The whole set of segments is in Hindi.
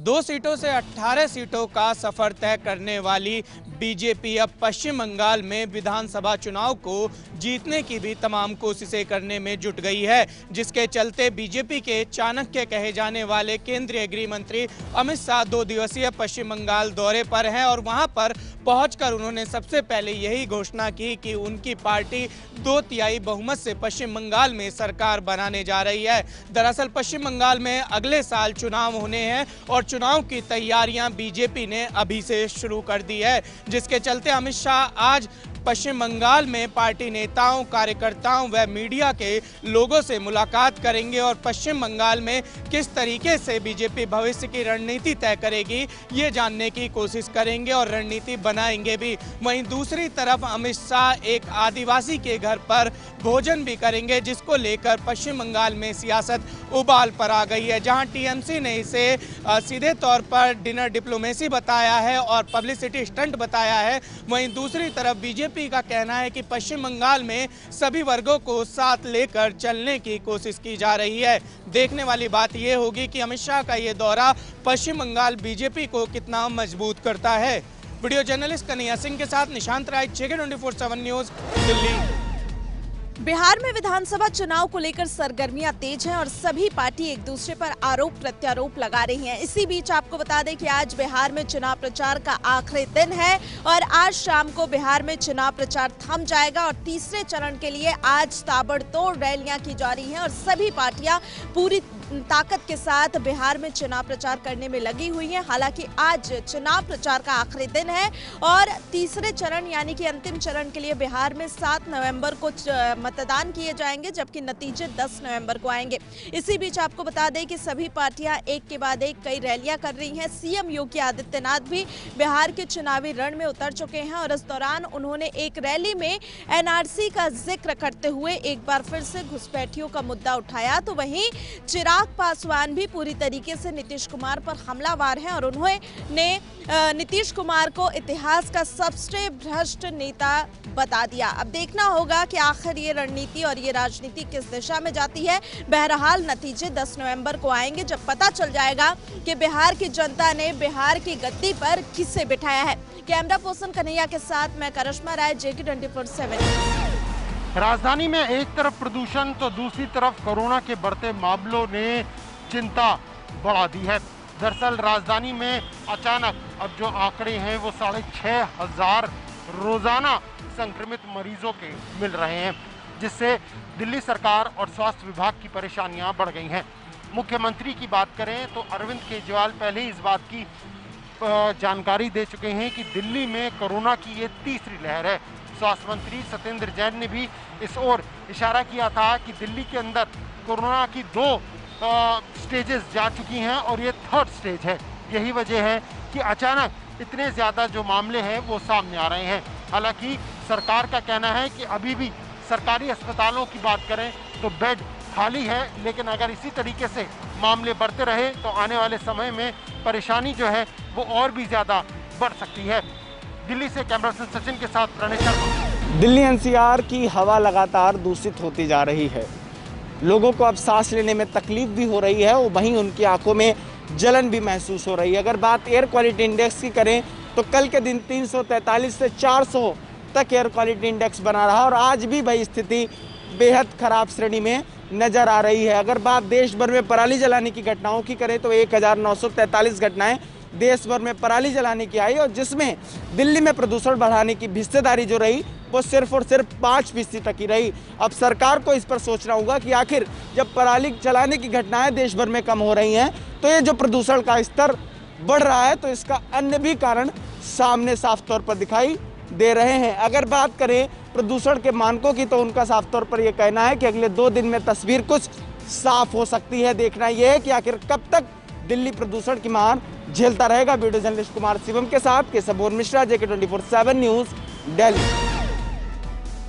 2 सीटों से 18 सीटों का सफर तय करने वाली बीजेपी अब पश्चिम बंगाल में विधानसभा चुनाव को जीतने की भी तमाम कोशिशें करने में जुट गई है, जिसके चलते बीजेपी के चाणक्य कहे जाने वाले केंद्रीय गृह मंत्री अमित शाह 2 दिवसीय पश्चिम बंगाल दौरे पर हैं और वहां पर पहुंचकर उन्होंने सबसे पहले यही घोषणा की कि उनकी पार्टी 2/3 बहुमत से पश्चिम बंगाल में सरकार बनाने जा रही है। दरअसल पश्चिम बंगाल में अगले साल चुनाव होने हैं और चुनाव की तैयारियां बीजेपी ने अभी से शुरू कर दी है, जिसके चलते अमित शाह आज पश्चिम बंगाल में पार्टी नेताओं, कार्यकर्ताओं व मीडिया के लोगों से मुलाकात करेंगे और पश्चिम बंगाल में किस तरीके से बीजेपी भविष्य की रणनीति तय करेगी ये जानने की कोशिश करेंगे और रणनीति बनाएंगे भी। वहीं दूसरी तरफ अमित शाह एक आदिवासी के घर पर भोजन भी करेंगे, जिसको लेकर पश्चिम बंगाल में सियासत उबाल पर आ गई है। जहां टीएमसी ने इसे सीधे तौर पर डिनर डिप्लोमेसी बताया है और पब्लिसिटी स्टंट बताया है, वहीं दूसरी तरफ बीजेपी का कहना है कि पश्चिम बंगाल में सभी वर्गों को साथ लेकर चलने की कोशिश की जा रही है। देखने वाली बात यह होगी कि अमित शाह का ये दौरा पश्चिम बंगाल बीजेपी को कितना मजबूत करता है। वीडियो जर्नलिस्ट कन्हैया सिंह के साथ निशांत राय, JK 24/7 न्यूज, दिल्ली। बिहार में विधानसभा चुनाव को लेकर सरगर्मियां तेज हैं और सभी पार्टी एक दूसरे पर आरोप प्रत्यारोप लगा रही हैं। इसी बीच आपको बता दें कि आज बिहार में चुनाव प्रचार का आखिरी दिन है और आज शाम को बिहार में चुनाव प्रचार थम जाएगा और तीसरे चरण के लिए आज ताबड़तोड़ रैलियां की जा रही हैं और सभी पार्टियां पूरी ताकत के साथ बिहार में चुनाव प्रचार करने में लगी हुई हैं। हालांकि आज चुनाव प्रचार का आखिरी दिन है और तीसरे चरण यानी कि अंतिम चरण के लिए बिहार में 7 नवंबर को मतदान किए जाएंगे, जबकि नतीजे 10 नवंबर को आएंगे। इसी बीच आपको बता दें कि सभी पार्टियां एक के बाद एक कई रैलियां कर रही हैं। सीएम योगी आदित्यनाथ भी बिहार के चुनावी रण में उतर चुके हैं और इस दौरान उन्होंने एक रैली में एनआरसी का जिक्र करते हुए एक बार फिर से घुसपैठियों का मुद्दा उठाया। तो वहीं चिराग पासवान भी पूरी तरीके से नीतीश कुमार पर हमलावार हैं और उन्होंने नीतीश कुमार को इतिहास का सबसे भ्रष्ट नेता बता दिया। अब देखना होगा कि आखिर ये रणनीति और ये राजनीति किस दिशा में जाती है। बहरहाल नतीजे 10 नवंबर को आएंगे, जब पता चल जाएगा कि बिहार की जनता ने बिहार की गद्दी पर किसे बिठाया है। कैमरा पर्सन कन्हैया के साथ मैं करिश्मा राय, JK 24/7। राजधानी में एक तरफ प्रदूषण तो दूसरी तरफ कोरोना के बढ़ते मामलों ने चिंता बढ़ा दी है। दरअसल राजधानी में अचानक अब जो आंकड़े हैं वो 6,500 रोजाना संक्रमित मरीजों के मिल रहे हैं, जिससे दिल्ली सरकार और स्वास्थ्य विभाग की परेशानियां बढ़ गई हैं। मुख्यमंत्री की बात करें तो अरविंद केजरीवाल पहले ही इस बात की जानकारी दे चुके हैं कि दिल्ली में कोरोना की ये तीसरी लहर है। स्वास्थ्य मंत्री सत्येंद्र जैन ने भी इस ओर इशारा किया था कि दिल्ली के अंदर कोरोना की 2 स्टेजेस जा चुकी हैं और ये 3rd स्टेज है। यही वजह है कि अचानक इतने ज़्यादा जो मामले हैं वो सामने आ रहे हैं। हालांकि सरकार का कहना है कि अभी भी सरकारी अस्पतालों की बात करें तो बेड खाली है, लेकिन अगर इसी तरीके से मामले बढ़ते रहे तो आने वाले समय में परेशानी जो है वो और भी ज़्यादा बढ़ सकती है। दिल्ली से कैमरा पर्सन सचिन के साथ प्रणय शर्मा। दिल्ली एनसीआर की हवा लगातार दूषित होती जा रही है। लोगों को अब सांस लेने में तकलीफ भी हो रही है और वहीं उनकी आंखों में जलन भी महसूस हो रही है। अगर बात एयर क्वालिटी इंडेक्स की करें तो कल के दिन 343 से 400 तक एयर क्वालिटी इंडेक्स बना रहा और आज भी भाई स्थिति बेहद खराब श्रेणी में नजर आ रही है। अगर बात देश भर में पराली जलाने की घटनाओं की करें तो 1943 घटनाएं देश भर में पराली जलाने की आई और जिसमें दिल्ली में प्रदूषण बढ़ाने की हिस्सेदारी जो रही वो सिर्फ और सिर्फ 5% तक ही रही। अब सरकार को इस पर सोचना होगा कि आखिर जब पराली जलाने की घटनाएं देश भर में कम हो रही हैं तो ये जो प्रदूषण का स्तर बढ़ रहा है तो इसका अन्य भी कारण सामने साफ तौर पर दिखाई दे रहे हैं। अगर बात करें प्रदूषण के मानकों की तो उनका साफ तौर पर यह कहना है कि अगले 2 दिन में तस्वीर कुछ साफ हो सकती है। देखना यह है कि आखिर कब तक दिल्ली प्रदूषण की मार झेलता रहेगा। वीडियो जर्नलिस्ट कुमार शिवम के साथ केशव मिश्रा, JK 24/7 न्यूज, दिल्ली।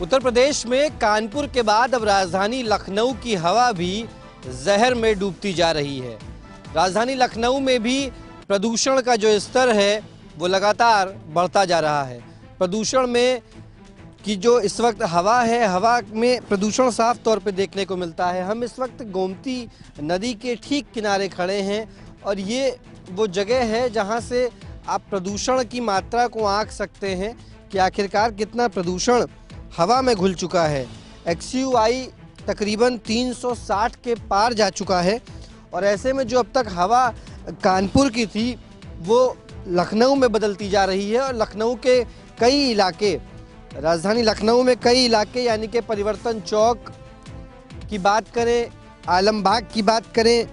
उत्तर प्रदेश में कानपुर के बाद अब राजधानी लखनऊ की हवा भी जहर में डूबती जा रही है। राजधानी लखनऊ में भी प्रदूषण का जो स्तर है वो लगातार बढ़ता जा रहा है। प्रदूषण में कि जो इस वक्त हवा है, हवा में प्रदूषण साफ तौर पे देखने को मिलता है। हम इस वक्त गोमती नदी के ठीक किनारे खड़े हैं और ये वो जगह है जहाँ से आप प्रदूषण की मात्रा को आंक सकते हैं कि आखिरकार कितना प्रदूषण हवा में घुल चुका है। XUI तकरीबन 360 के पार जा चुका है और ऐसे में जो अब तक हवा कानपुर की थी वो लखनऊ में बदलती जा रही है और लखनऊ के कई इलाके, राजधानी लखनऊ में कई इलाके यानी कि परिवर्तन चौक की बात करें, आलमबाग की बात करें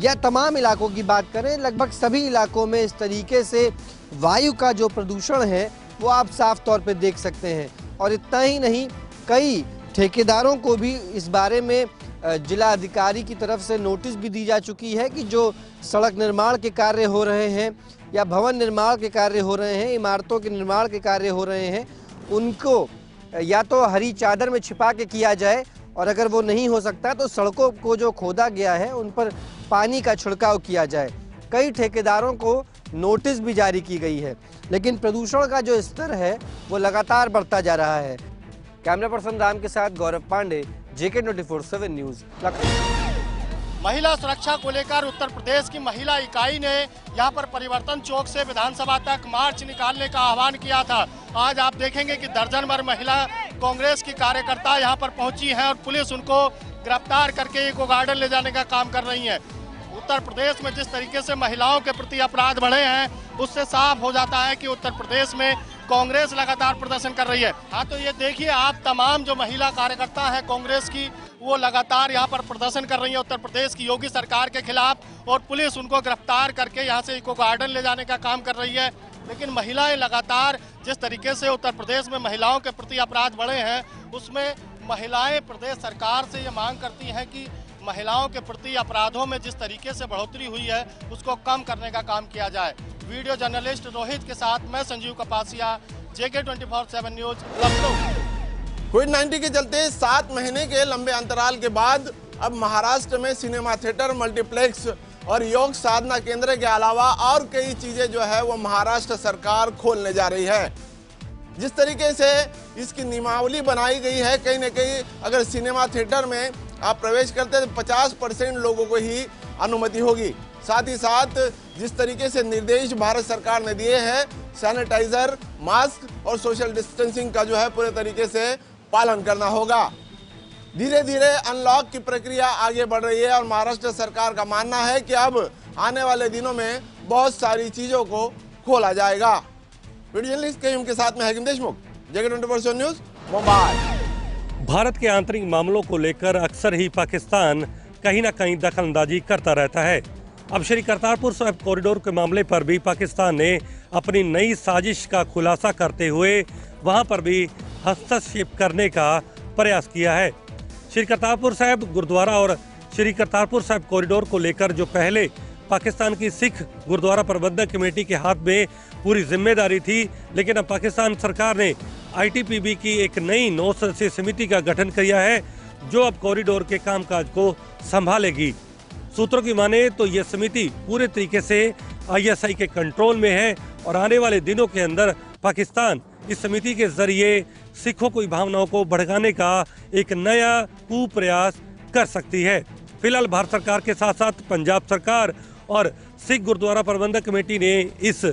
या तमाम इलाकों की बात करें, लगभग सभी इलाकों में इस तरीके से वायु का जो प्रदूषण है वो आप साफ तौर पे देख सकते हैं। और इतना ही नहीं, कई ठेकेदारों को भी इस बारे में जिला अधिकारी की तरफ से नोटिस भी दी जा चुकी है कि जो सड़क निर्माण के कार्य हो रहे हैं या भवन निर्माण के कार्य हो रहे हैं, इमारतों के निर्माण के कार्य हो रहे हैं, उनको या तो हरी चादर में छिपा के किया जाए और अगर वो नहीं हो सकता तो सड़कों को जो खोदा गया है उन पर पानी का छिड़काव किया जाए। कई ठेकेदारों को नोटिस भी जारी की गई है, लेकिन प्रदूषण का जो स्तर है वो लगातार बढ़ता जा रहा है। कैमरा पर्सन राम के साथ गौरव पांडे, JK 24/7 न्यूज़, लखनऊ। महिला सुरक्षा को लेकर उत्तर प्रदेश की महिला इकाई ने यहां पर परिवर्तन चौक से विधानसभा तक मार्च निकालने का आह्वान किया था। आज आप देखेंगे कि दर्जन भर महिला कांग्रेस की कार्यकर्ता यहां पर पहुंची हैं और पुलिस उनको गिरफ्तार करके इको गार्डन ले जाने का काम कर रही है। उत्तर प्रदेश में जिस तरीके से महिलाओं के प्रति अपराध बढ़े हैं उससे साफ हो जाता है कि उत्तर प्रदेश में कांग्रेस लगातार प्रदर्शन कर रही है। हाँ, तो ये देखिए आप, तमाम जो महिला कार्यकर्ता है कांग्रेस की वो लगातार यहाँ पर प्रदर्शन कर रही है उत्तर प्रदेश की योगी सरकार के खिलाफ और पुलिस उनको गिरफ्तार करके यहाँ से इको गार्डन ले जाने का काम कर रही है। लेकिन महिलाएं लगातार जिस तरीके से उत्तर प्रदेश में महिलाओं के प्रति अपराध बढ़े हैं उसमें महिलाएं प्रदेश सरकार से ये मांग करती हैं कि महिलाओं के प्रति अपराधों में जिस तरीके से बढ़ोतरी हुई है उसको कम करने का काम किया जाए। वीडियो जर्नलिस्ट रोहित के साथ मैं संजीव कपासिया, JK 24/7 न्यूज, लखनऊ। कोविड-19 के चलते 7 महीने के लंबे अंतराल के बाद अब महाराष्ट्र में सिनेमा थिएटर, मल्टीप्लेक्स और योग साधना केंद्र के अलावा और कई चीजें जो है वो महाराष्ट्र सरकार खोलने जा रही है। जिस तरीके से इसकी नियमावली बनाई गई है, कहीं न कहीं अगर सिनेमा थिएटर में आप प्रवेश करते हैं तो 50% लोगों को ही अनुमति होगी। साथ ही साथ जिस तरीके से निर्देश भारत सरकार ने दिए हैं, सैनिटाइजर, मास्क और सोशल डिस्टेंसिंग का जो है पूरे तरीके से पालन करना होगा। धीरे धीरे अनलॉक की प्रक्रिया आगे बढ़ रही है और महाराष्ट्र सरकार का मानना है कि अब आने वाले दिनों में बहुत सारी चीजों को खोला जाएगा। वीडियो जर्नलिस्ट के साथ में हकीम देशमुख, JK 24/7 न्यूज, मुंबई। भारत के आंतरिक मामलों को लेकर अक्सर ही पाकिस्तान कहीं न कहीं दखलंदाजी करता रहता है। अब श्री करतारपुर साहिब कॉरिडोर के मामले पर भी पाकिस्तान ने अपनी नई साजिश का खुलासा करते हुए वहां पर भी हस्तक्षेप करने का प्रयास किया है। श्री करतारपुर साहिब गुरुद्वारा और श्री करतारपुर साहिब कॉरिडोर को लेकर जो पहले पाकिस्तान की सिख गुरुद्वारा प्रबंधक कमेटी के हाथ में पूरी जिम्मेदारी थी, लेकिन अब पाकिस्तान सरकार ने ITPB की एक नई 9 सदस्यीय समिति का गठन किया है जो अब कॉरिडोर के कामकाज को संभालेगी। सूत्रों की माने तो यह समिति पूरे तरीके से ISI के कंट्रोल में है और आने वाले दिनों के अंदर पाकिस्तान इस समिति के जरिए सिखों की भावनाओं को भड़काने का एक नया कुप्रयास कर सकती है। फिलहाल भारत सरकार के साथ साथ पंजाब सरकार और सिख गुरुद्वारा प्रबंधक कमेटी ने इस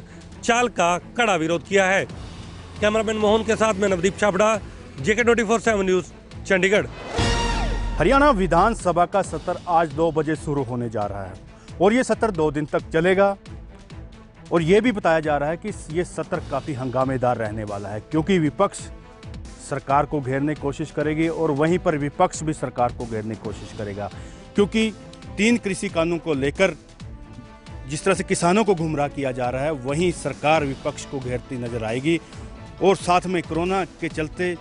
चाल का कड़ा विरोध किया है। कैमरामैन मोहन के साथ में नवदीप छाबड़ा, JK 24/7 न्यूज, चंडीगढ़। हरियाणा विधानसभा का सत्र आज 2 बजे शुरू होने जा रहा है और ये सत्र 2 दिन तक चलेगा और ये भी बताया जा रहा है कि ये सत्र काफ़ी हंगामेदार रहने वाला है क्योंकि विपक्ष सरकार को घेरने की कोशिश करेगी और वहीं पर विपक्ष भी सरकार को घेरने की कोशिश करेगा क्योंकि 3 कृषि कानून को लेकर जिस तरह से किसानों को गुमराह किया जा रहा है वहीं सरकार विपक्ष को घेरती नजर आएगी और साथ में कोरोना के चलते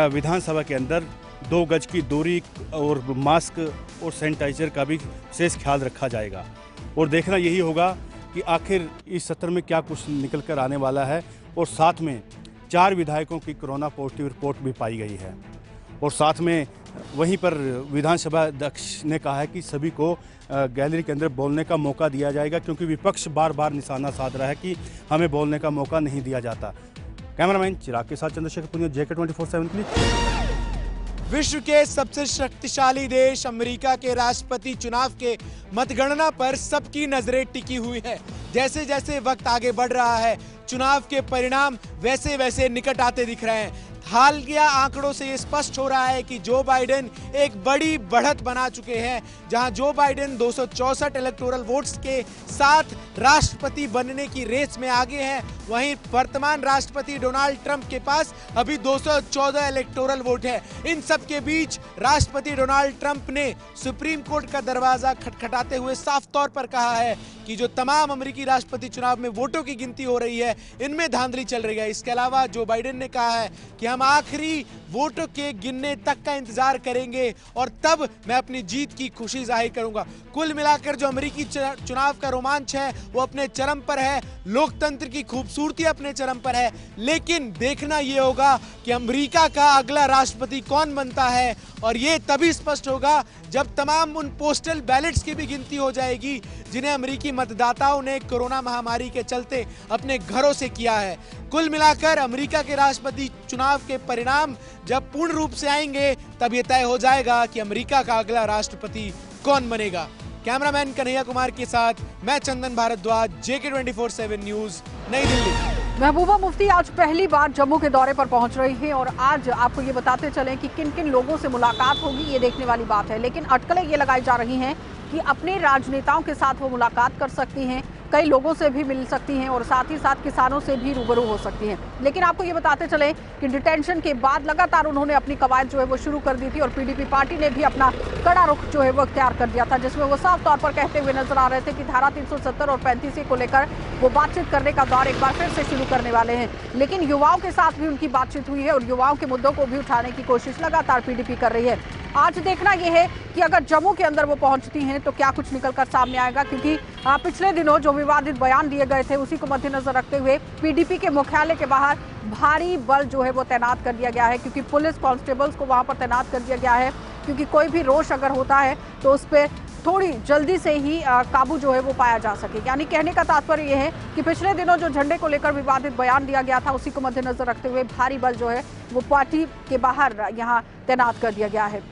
विधानसभा के अंदर 2 गज की दूरी और मास्क और सैनिटाइजर का भी विशेष ख्याल रखा जाएगा और देखना यही होगा कि आखिर इस सत्र में क्या कुछ निकल कर आने वाला है। और साथ में 4 विधायकों की कोरोना पॉजिटिव रिपोर्ट भी पाई गई है और साथ में वहीं पर विधानसभा अध्यक्ष ने कहा है कि सभी को गैलरी के अंदर बोलने का मौका दिया जाएगा क्योंकि विपक्ष बार बार निशाना साध रहा है कि हमें बोलने का मौका नहीं दिया जाता। कैमरामैन चिराग के साथ चंद्रशेखर पुनिया, JK 24/7 के लिए। विश्व के सबसे शक्तिशाली देश अमेरिका के राष्ट्रपति चुनाव के मतगणना पर सबकी नजरें टिकी हुई है। जैसे जैसे वक्त आगे बढ़ रहा है, चुनाव के परिणाम वैसे वैसे निकट आते दिख रहे हैं। हालिया आंकड़ों से ये स्पष्ट हो रहा है कि जो बाइडेन एक बड़ी बढ़त बना चुके हैं। जहां जो बाइडेन 264 इलेक्टोरल वोट्स के साथ राष्ट्रपति बनने की रेस में आगे हैं, वहीं वर्तमान राष्ट्रपति डोनाल्ड ट्रंप के पास अभी 214 इलेक्टोरल वोट है। इन सब के बीच राष्ट्रपति डोनाल्ड ट्रंप ने सुप्रीम कोर्ट का दरवाजा खटखटाते हुए साफ तौर पर कहा है कि जो तमाम अमेरिकी राष्ट्रपति चुनाव में वोटों की गिनती हो रही है, इनमें धांधली चल रही है। इसके अलावा जो बाइडेन ने कहा है कि हम आखिरी वोटों के गिनने तक का इंतजार करेंगे और तब मैं अपनी जीत की खुशी जाहिर करूंगा। कुल मिलाकर जो अमेरिकी चुनाव का रोमांच है वो अपने चरम पर है, लोकतंत्र की खूबसूरती अपने चरम पर है। लेकिन देखना ये होगा कि अमेरिका का अगला राष्ट्रपति कौन बनता है, और ये तभी स्पष्ट होगा जब तमाम उन पोस्टल बैलेट्स की भी गिनती हो जाएगी जिन्हें अमेरिकी मतदाताओं ने कोरोना महामारी के चलते अपने घरों से किया है। कुल मिलाकर अमेरिका के राष्ट्रपति चुनाव के परिणाम जब पूर्ण रूप से आएंगे तब ये तय हो जाएगा कि अमेरिका का अगला राष्ट्रपति कौन बनेगा। कैमरामैन कन्हैया कुमार के साथ मैं चंदन भारद्वाज, JK 24/7 न्यूज, नई दिल्ली। महबूबा मुफ्ती आज पहली बार जम्मू के दौरे पर पहुंच रही हैं और आज आपको ये बताते चलें कि किन किन लोगों से मुलाकात होगी, ये देखने वाली बात है। लेकिन अटकलें ये लगाई जा रही हैं कि अपने राजनेताओं के साथ वो मुलाकात कर सकती हैं, कई लोगों से भी मिल सकती हैं और साथ ही साथ किसानों से भी रूबरू हो सकती हैं। लेकिन आपको ये बताते चलें कि डिटेंशन के बाद लगातार उन्होंने अपनी कवायद जो है वो शुरू कर दी थी और पीडीपी पार्टी ने भी अपना कड़ा रुख जो है वो अख्तियार कर दिया था, जिसमें वो साफ तौर पर कहते हुए नजर आ रहे थे कि धारा 370 और 35 को लेकर वो बातचीत करने का दौर एक बार फिर से शुरू करने वाले हैं। लेकिन युवाओं के साथ भी उनकी बातचीत हुई है और युवाओं के मुद्दों को भी उठाने की कोशिश लगातार पीडीपी कर रही है। आज देखना यह है कि अगर जम्मू के अंदर वो पहुंचती हैं तो क्या कुछ निकलकर सामने आएगा, क्योंकि पिछले दिनों जो विवादित बयान दिए गए थे उसी को मद्देनजर रखते हुए पीडीपी के मुख्यालय के बाहर भारी बल जो है वो तैनात कर दिया गया है, क्योंकि पुलिस कांस्टेबल्स को वहां पर तैनात कर दिया गया है, क्योंकि कोई भी रोष अगर होता है तो उस पर थोड़ी जल्दी से ही काबू जो है वो पाया जा सके। यानी कहने का तात्पर्य यह है कि पिछले दिनों जो झंडे को लेकर विवादित बयान दिया गया था उसी को मद्देनजर रखते हुए भारी बल जो है वो पार्टी के बाहर यहाँ तैनात कर दिया गया है।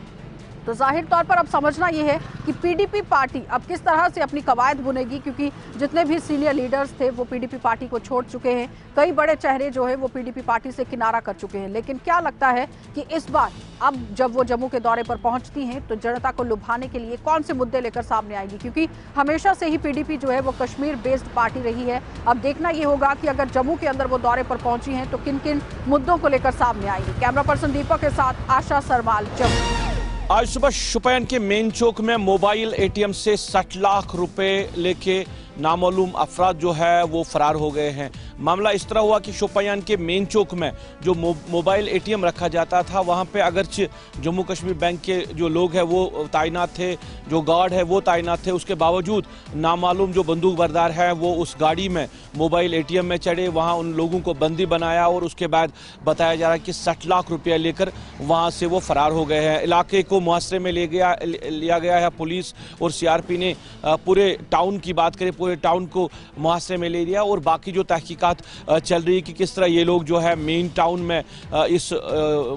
तो जाहिर तौर पर अब समझना यह है कि पीडीपी पार्टी अब किस तरह से अपनी कवायद बुनेगी, क्योंकि जितने भी सीनियर लीडर्स थे वो पीडीपी पार्टी को छोड़ चुके हैं, कई बड़े चेहरे जो है वो पीडीपी पार्टी से किनारा कर चुके हैं। लेकिन क्या लगता है कि इस बार अब जब वो जम्मू के दौरे पर पहुंचती हैं तो जनता को लुभाने के लिए कौन से मुद्दे लेकर सामने आएगी, क्योंकि हमेशा से ही पीडीपी जो है वो कश्मीर बेस्ड पार्टी रही है। अब देखना ये होगा कि अगर जम्मू के अंदर वो दौरे पर पहुंची हैं तो किन किन मुद्दों को लेकर सामने आएगी। कैमरा पर्सन दीपक के साथ आशा सरमाल, जम्मू। आज सुबह शोपियान के मेन चौक में मोबाइल एटीएम से 60 लाख रुपए लेके नामालूम अफराद जो है वो फरार हो गए हैं। मामला इस तरह हुआ कि शोपियान के मेन चौक में जो मोबाइल एटीएम रखा जाता था वहाँ पे अगरचे जम्मू कश्मीर बैंक के जो लोग हैं वो तैनात थे, जो गार्ड है वो तैनात थे, उसके बावजूद नामालूम जो बंदूक बरदार है वो उस गाड़ी में मोबाइल एटीएम में चढ़े, वहाँ उन लोगों को बंदी बनाया और उसके बाद बताया जा रहा है कि 60 लाख रुपया लेकर वहाँ से वो फरार हो गए हैं। इलाके को मुहासरे में लिया गया है। पुलिस और सीआरपी ने पूरे टाउन की बात करें, पूरे टाउन को मुहासरे में ले लिया और बाकी जो तहकीकात चल रही है कि किस तरह ये लोग जो है मेन टाउन में इस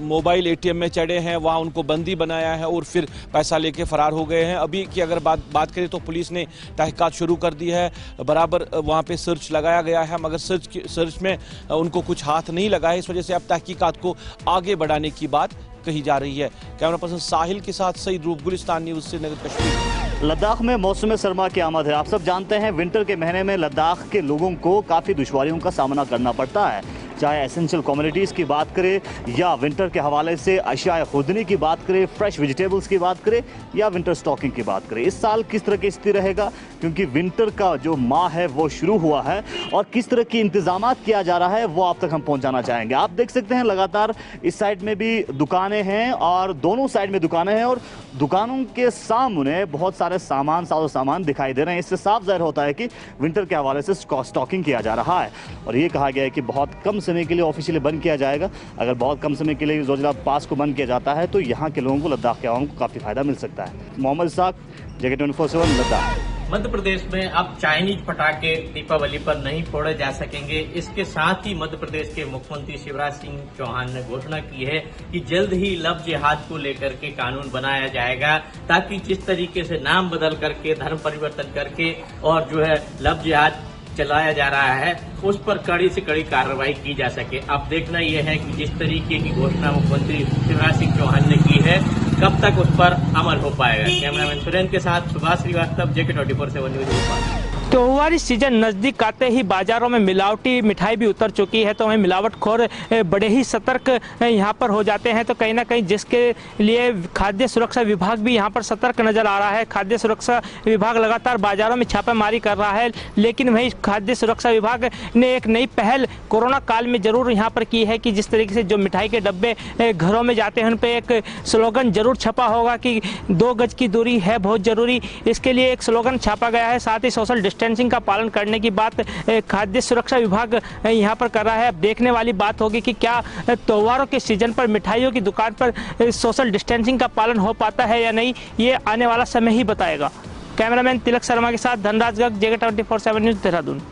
मोबाइल एटीएम में चढ़े हैं, वहाँ उनको बंदी बनाया है और फिर पैसा लेके फरार हो गए हैं। अभी की अगर बात करें तो पुलिस ने तहकीकात शुरू कर दी है, बराबर वहाँ पे सर्च लगाया गया है, मगर सर्च में उनको कुछ हाथ नहीं लगा है। इस वजह से अब तहकीकात को आगे बढ़ाने की बात कही जा रही है। कैमरा पर्सन साहिल के साथ सईद रूप, गुलिस्तान न्यूज़, श्रीनगर, कश्मीर। लद्दाख में मौसम सरमा की आमद है। आप सब जानते हैं विंटर के महीने में लद्दाख के लोगों को काफ़ी दुश्वारियों का सामना करना पड़ता है, चाहे एसेंशियल कम्युनिटीज़ की बात करें या विंटर के हवाले से अशिया खुदनी की बात करें, फ्रेश वेजिटेबल्स की बात करें या विंटर स्टॉकिंग की बात करें। इस साल किस तरह की स्थिति रहेगा, क्योंकि विंटर का जो माह है वो शुरू हुआ है और किस तरह की इंतजाम किया जा रहा है वो आप तक हम पहुंचाना चाहेंगे। आप देख सकते हैं लगातार इस साइड में भी दुकानें हैं और दोनों साइड में दुकानें हैं और दुकानों के सामने बहुत सारे सामान, साजो सामान दिखाई दे रहे हैं। इससे साफ जाहिर होता है कि विंटर के हवाले से स्टॉकिंग किया जा रहा है और ये कहा गया है कि बहुत कम समय के लिए ऑफिशियली बंद किया जाएगा। अगर बहुत कम समय के लिए जोजिला पास को बंद किया जाता है तो यहाँ के लोगों को, लद्दाख के आवाम को काफ़ी फायदा मिल सकता है। मोहम्मद इसाक, JK 24/7, लद्दाख। मध्य प्रदेश में अब चाइनीज पटाखे दीपावली पर नहीं फोड़े जा सकेंगे। इसके साथ ही मध्य प्रदेश के मुख्यमंत्री शिवराज सिंह चौहान ने घोषणा की है कि जल्द ही लव जिहाद को लेकर के कानून बनाया जाएगा, ताकि जिस तरीके से नाम बदल करके, धर्म परिवर्तन करके और जो है लव जिहाद चलाया जा रहा है, उस पर कड़ी से कड़ी कार्रवाई की जा सके। अब देखना यह है कि जिस तरीके की घोषणा मुख्यमंत्री शिवराज सिंह चौहान ने की है, कब तक उस पर अमल हो पाएगा। कैमरामैन सुरेंद्र के साथ सुभाष श्रीवास्तव, JK24/7 न्यूज भोपाल। त्योहारी सीजन नजदीक आते ही बाजारों में मिलावटी मिठाई भी उतर चुकी है, तो वहीं मिलावटखोर बड़े ही सतर्क यहां पर हो जाते हैं। तो कहीं ना कहीं जिसके लिए खाद्य सुरक्षा विभाग भी यहां पर सतर्क नजर आ रहा है। खाद्य सुरक्षा विभाग लगातार बाजारों में छापेमारी कर रहा है, लेकिन वहीं खाद्य सुरक्षा विभाग ने एक नई पहल कोरोना काल में जरूर यहाँ पर की है कि जिस तरीके से जो मिठाई के डब्बे घरों में जाते हैं उन पर एक स्लोगन जरूर छपा होगा कि 2 गज की दूरी है बहुत जरूरी। इसके लिए एक स्लोगन छापा गया है। साथ ही सोशल डिस्टेंसिंग का पालन करने की बात खाद्य सुरक्षा विभाग यहां पर कर रहा है। अब देखने वाली बात होगी कि क्या त्योहारों के सीजन पर मिठाइयों की दुकान पर सोशल डिस्टेंसिंग का पालन हो पाता है या नहीं, ये आने वाला समय ही बताएगा। कैमरामैन तिलक शर्मा के साथ धनराज गर्ग, JK24/7 न्यूज, देहरादून।